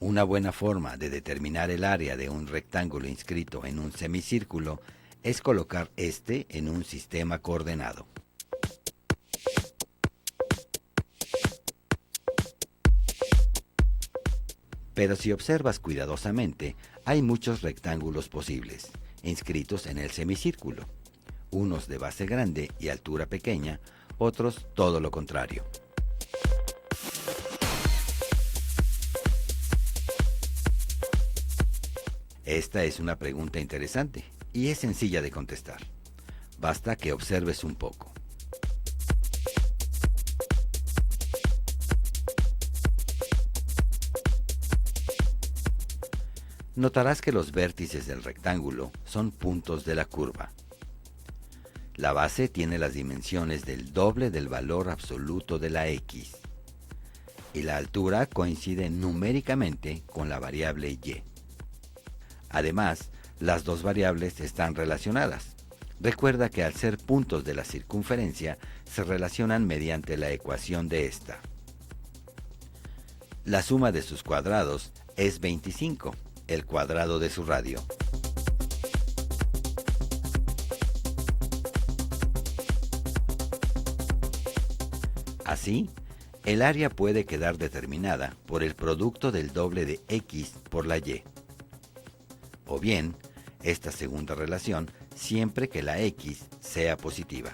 Una buena forma de determinar el área de un rectángulo inscrito en un semicírculo es colocar este en un sistema coordenado. Pero si observas cuidadosamente, hay muchos rectángulos posibles, inscritos en el semicírculo, unos de base grande y altura pequeña, otros todo lo contrario. Esta es una pregunta interesante y es sencilla de contestar. Basta que observes un poco. Notarás que los vértices del rectángulo son puntos de la curva. La base tiene las dimensiones del doble del valor absoluto de la x, y la altura coincide numéricamente con la variable y. Además, las dos variables están relacionadas. Recuerda que al ser puntos de la circunferencia, se relacionan mediante la ecuación de esta. La suma de sus cuadrados es 25, el cuadrado de su radio. Así, el área puede quedar determinada por el producto del doble de x por la y. O bien, esta segunda relación siempre que la x sea positiva.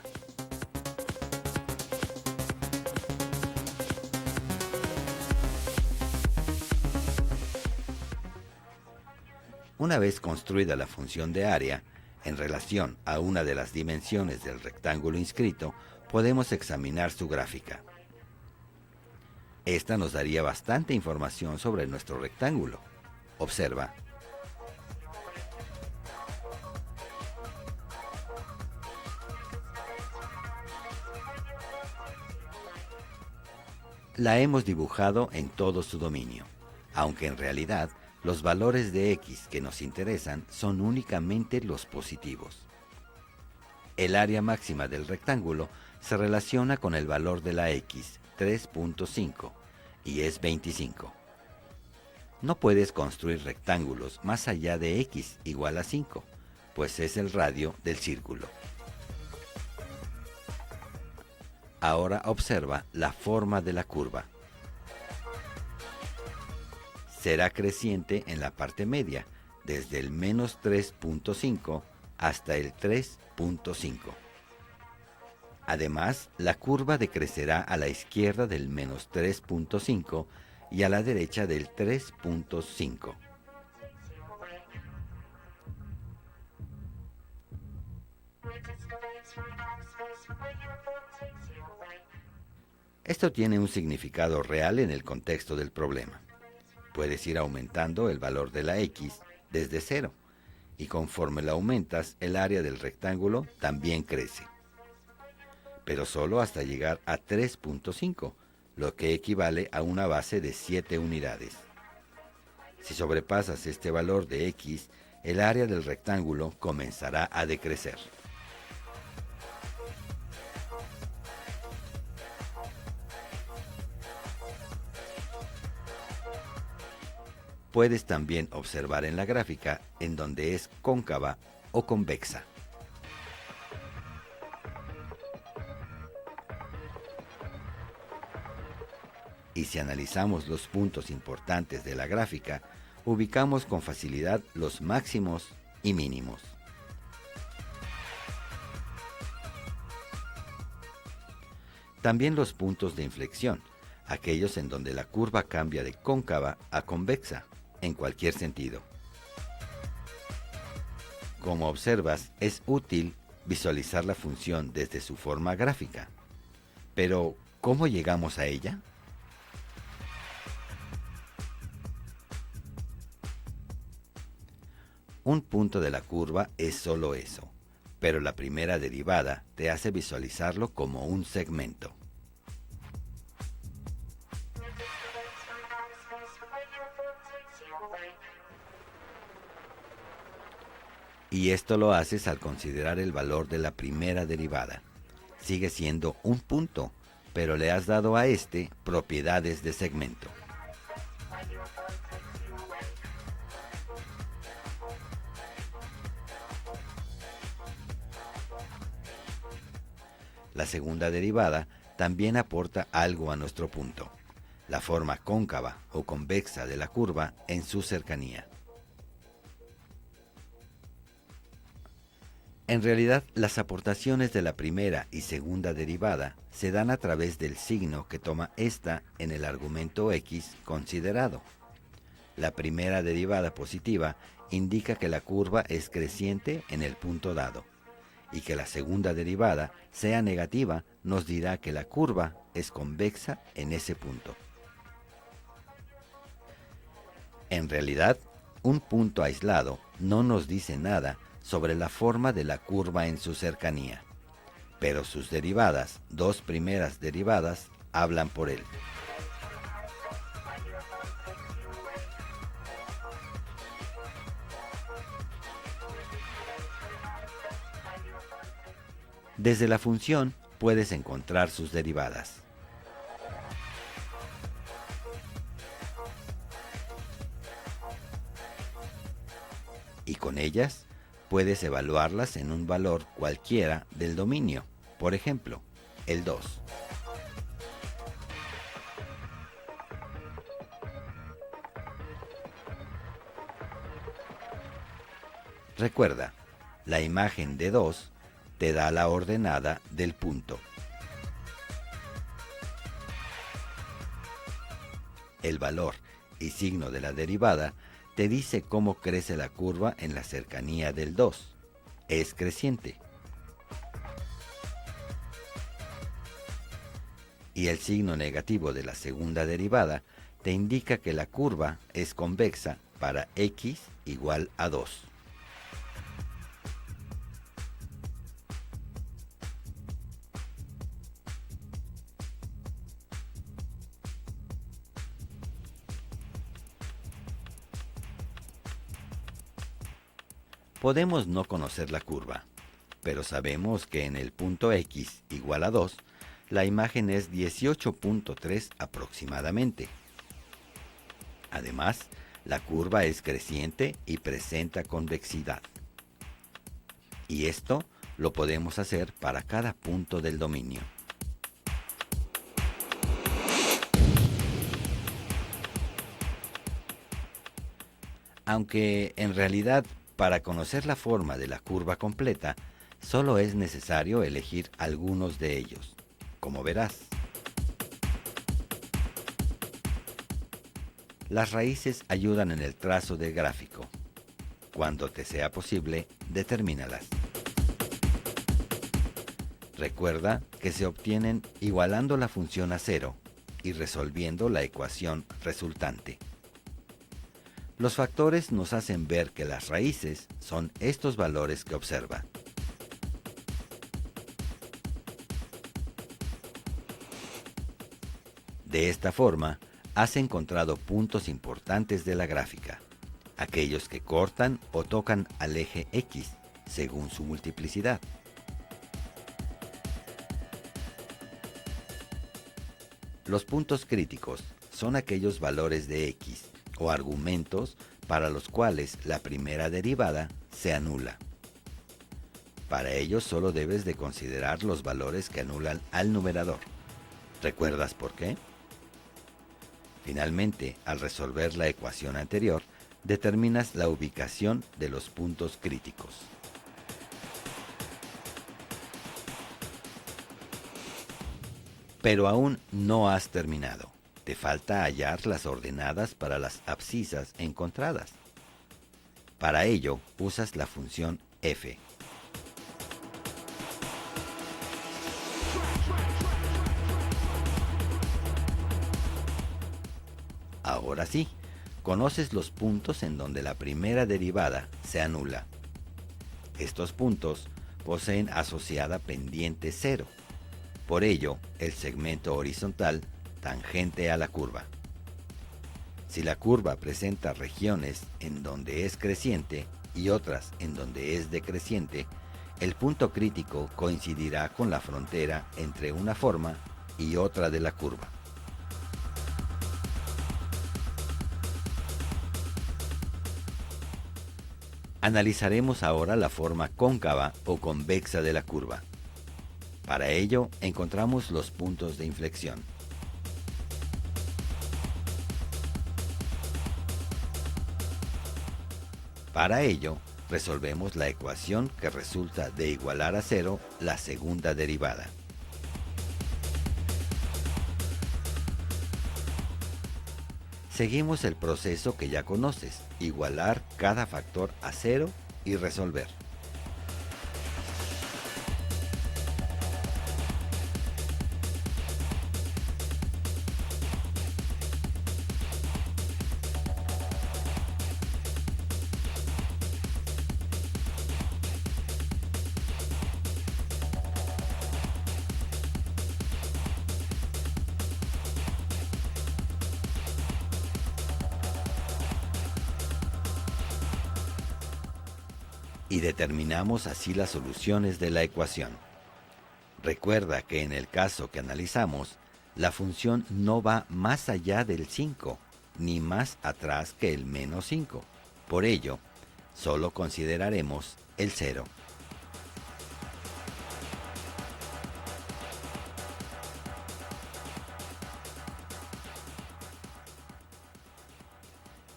Una vez construida la función de área, en relación a una de las dimensiones del rectángulo inscrito, podemos examinar su gráfica. Esta nos daría bastante información sobre nuestro rectángulo. Observa. La hemos dibujado en todo su dominio, aunque en realidad los valores de x que nos interesan son únicamente los positivos. El área máxima del rectángulo se relaciona con el valor de la x, 3.5, y es 25. No puedes construir rectángulos más allá de x igual a 5, pues es el radio del círculo. Ahora observa la forma de la curva. Será creciente en la parte media, desde el menos 3.5 hasta el 3.5. Además, la curva decrecerá a la izquierda del menos 3.5 y a la derecha del 3.5. Esto tiene un significado real en el contexto del problema. Puedes ir aumentando el valor de la x desde 0, y conforme la aumentas, el área del rectángulo también crece. Pero solo hasta llegar a 3.5, lo que equivale a una base de 7 unidades. Si sobrepasas este valor de x, el área del rectángulo comenzará a decrecer. Puedes también observar en la gráfica en donde es cóncava o convexa. Y si analizamos los puntos importantes de la gráfica, ubicamos con facilidad los máximos y mínimos. También los puntos de inflexión, aquellos en donde la curva cambia de cóncava a convexa, en cualquier sentido. Como observas, es útil visualizar la función desde su forma gráfica. Pero, ¿cómo llegamos a ella? Un punto de la curva es solo eso, pero la primera derivada te hace visualizarlo como un segmento. Y esto lo haces al considerar el valor de la primera derivada. Sigue siendo un punto, pero le has dado a este propiedades de segmento. La segunda derivada también aporta algo a nuestro punto, la forma cóncava o convexa de la curva en su cercanía. En realidad, las aportaciones de la primera y segunda derivada se dan a través del signo que toma esta en el argumento x considerado. La primera derivada positiva indica que la curva es creciente en el punto dado, y que la segunda derivada, sea negativa, nos dirá que la curva es convexa en ese punto. En realidad, un punto aislado no nos dice nada sobre la forma de la curva en su cercanía, pero sus derivadas, dos primeras derivadas, hablan por él. Desde la función puedes encontrar sus derivadas. Y con ellas puedes evaluarlas en un valor cualquiera del dominio, por ejemplo, el 2. Recuerda, la imagen de 2 te da la ordenada del punto. El valor y signo de la derivada te dice cómo crece la curva en la cercanía del 2. Es creciente. Y el signo negativo de la segunda derivada te indica que la curva es convexa para x igual a 2. Podemos no conocer la curva, pero sabemos que en el punto x igual a 2, la imagen es 18.3 aproximadamente. Además, la curva es creciente y presenta convexidad. Y esto lo podemos hacer para cada punto del dominio. Aunque en realidad, para conocer la forma de la curva completa, solo es necesario elegir algunos de ellos, como verás. Las raíces ayudan en el trazo del gráfico. Cuando te sea posible, determínalas. Recuerda que se obtienen igualando la función a cero y resolviendo la ecuación resultante. Los factores nos hacen ver que las raíces son estos valores que observa. De esta forma, has encontrado puntos importantes de la gráfica, aquellos que cortan o tocan al eje X según su multiplicidad. Los puntos críticos son aquellos valores de X o argumentos para los cuales la primera derivada se anula. Para ello solo debes de considerar los valores que anulan al numerador. ¿Recuerdas por qué? Finalmente, al resolver la ecuación anterior, determinas la ubicación de los puntos críticos. Pero aún no has terminado. Te falta hallar las ordenadas para las abscisas encontradas. Para ello, usas la función f. Ahora sí, conoces los puntos en donde la primera derivada se anula. Estos puntos poseen asociada pendiente 0. Por ello, el segmento horizontal tangente a la curva. Si la curva presenta regiones en donde es creciente y otras en donde es decreciente, el punto crítico coincidirá con la frontera entre una forma y otra de la curva. Analizaremos ahora la forma cóncava o convexa de la curva. Para ello, encontramos los puntos de inflexión. Para ello, resolvemos la ecuación que resulta de igualar a cero la segunda derivada. Seguimos el proceso que ya conoces, igualar cada factor a cero y resolver. Y determinamos así las soluciones de la ecuación. Recuerda que en el caso que analizamos, la función no va más allá del 5, ni más atrás que el menos 5. Por ello, solo consideraremos el 0.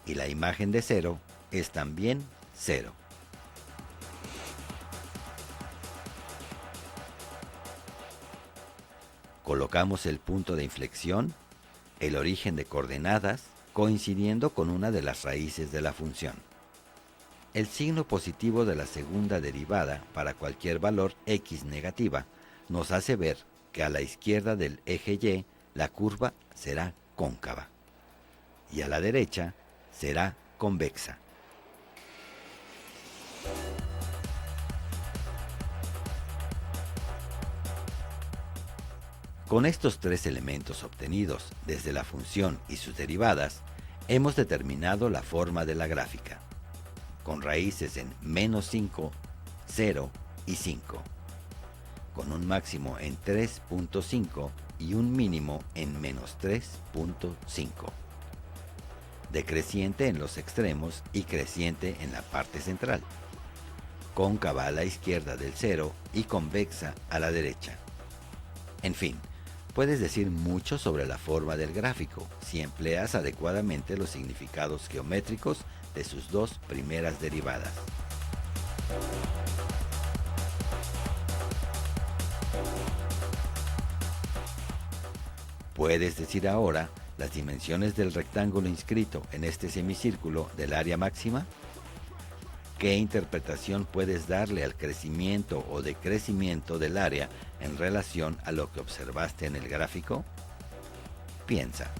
Y la imagen de 0 es también 0. Colocamos el punto de inflexión, el origen de coordenadas, coincidiendo con una de las raíces de la función. El signo positivo de la segunda derivada para cualquier valor x negativa nos hace ver que a la izquierda del eje y la curva será cóncava y a la derecha será convexa. Con estos tres elementos obtenidos desde la función y sus derivadas, hemos determinado la forma de la gráfica, con raíces en menos 5, 0 y 5, con un máximo en 3.5 y un mínimo en menos 3.5, decreciente en los extremos y creciente en la parte central, cóncava a la izquierda del 0 y convexa a la derecha. En fin, puedes decir mucho sobre la forma del gráfico si empleas adecuadamente los significados geométricos de sus dos primeras derivadas. Puedes decir ahora las dimensiones del rectángulo inscrito en este semicírculo del área máxima. ¿Qué interpretación puedes darle al crecimiento o decrecimiento del área en relación a lo que observaste en el gráfico? Piensa.